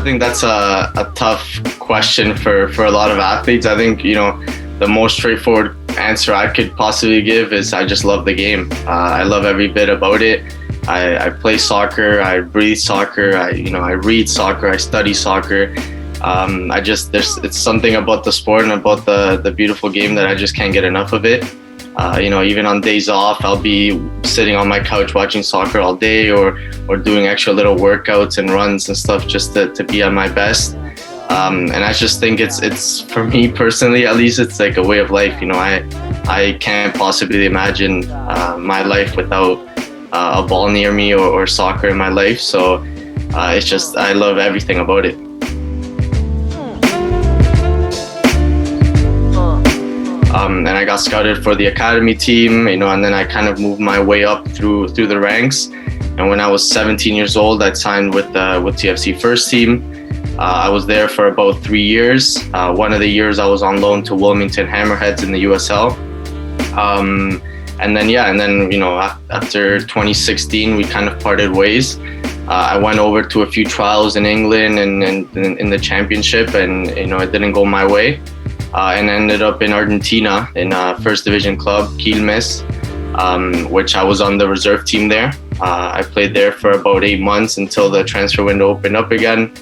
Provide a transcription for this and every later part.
think that's a tough question for a lot of athletes. I think, the most straightforward answer I could possibly give is I just love the game. I love every bit about it. I play soccer, I breathe soccer, I read soccer, I study soccer. It's something about the sport and about the beautiful game that I just can't get enough of it. Even on days off, I'll be sitting on my couch watching soccer all day or doing extra little workouts and runs and stuff just to be at my best. And I just think it's for me personally, at least, it's like a way of life. I can't possibly imagine my life without a ball near me or soccer in my life. So it's just, I love everything about it. And I got scouted for the academy team, and then I kind of moved my way up through the ranks. And when I was 17 years old, I signed with TFC first team. I was there for about 3 years. One of the years I was on loan to Wilmington Hammerheads in the USL. And then after 2016, we kind of parted ways. I went over to a few trials in England and in the championship, and it didn't go my way. And ended up in Argentina in a first division club, Quilmes, which I was on the reserve team there. I played there for about 8 months until the transfer window opened up again.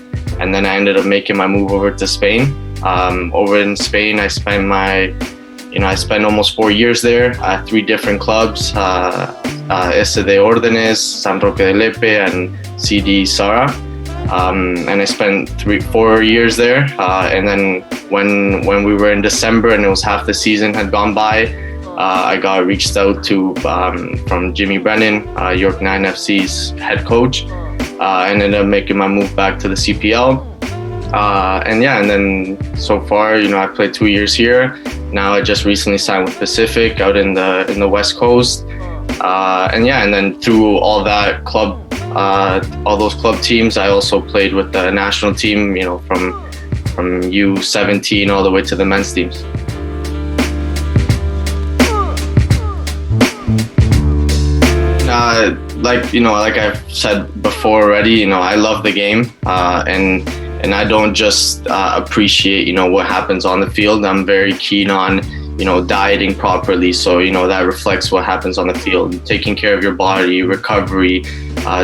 And then I ended up making my move over to Spain. Over in Spain, I spent almost 4 years there at 3 different clubs, Ese de Órdenes, San Roque de Lepe, and CD Sara. And I spent 4 years there. And then when we were in December and it was half the season had gone by, I got reached out to from Jimmy Brennan, York 9 FC's head coach. I ended up making my move back to the CPL. And then so far, I played 2 years here. Now I just recently signed with Pacific out in the West Coast. And then through all that club, all those club teams, I also played with the national team, from U17 all the way to the men's teams. Like I've said before already, I love the game, and I don't just appreciate, what happens on the field. I'm very keen on, dieting properly. So, that reflects what happens on the field, taking care of your body, recovery,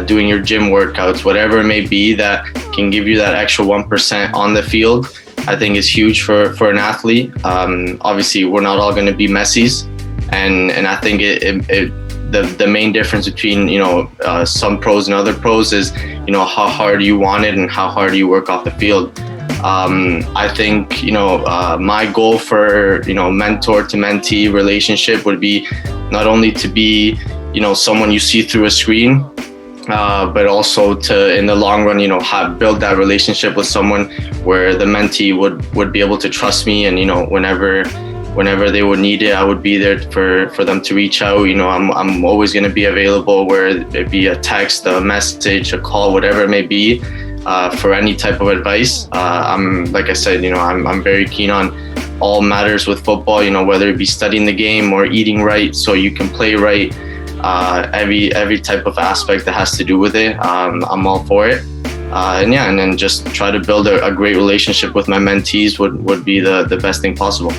doing your gym workouts, whatever it may be that can give you that extra 1% on the field, I think is huge for an athlete. Obviously, we're not all going to be Messis. And I think the main difference between some pros and other pros is how hard you want it and how hard you work off the field. I think my goal for mentor to mentee relationship would be not only to be someone you see through a screen, but also to in the long run build that relationship with someone where the mentee would be able to trust me, and whenever they would need it, I would be there for them to reach out. I'm always going to be available, where it be a text, a message, a call, whatever it may be, for any type of advice. Like I said, I'm very keen on all matters with football, whether it be studying the game or eating right so you can play right. Every type of aspect that has to do with it, I'm all for it. And then just try to build a great relationship with my mentees would be the best thing possible.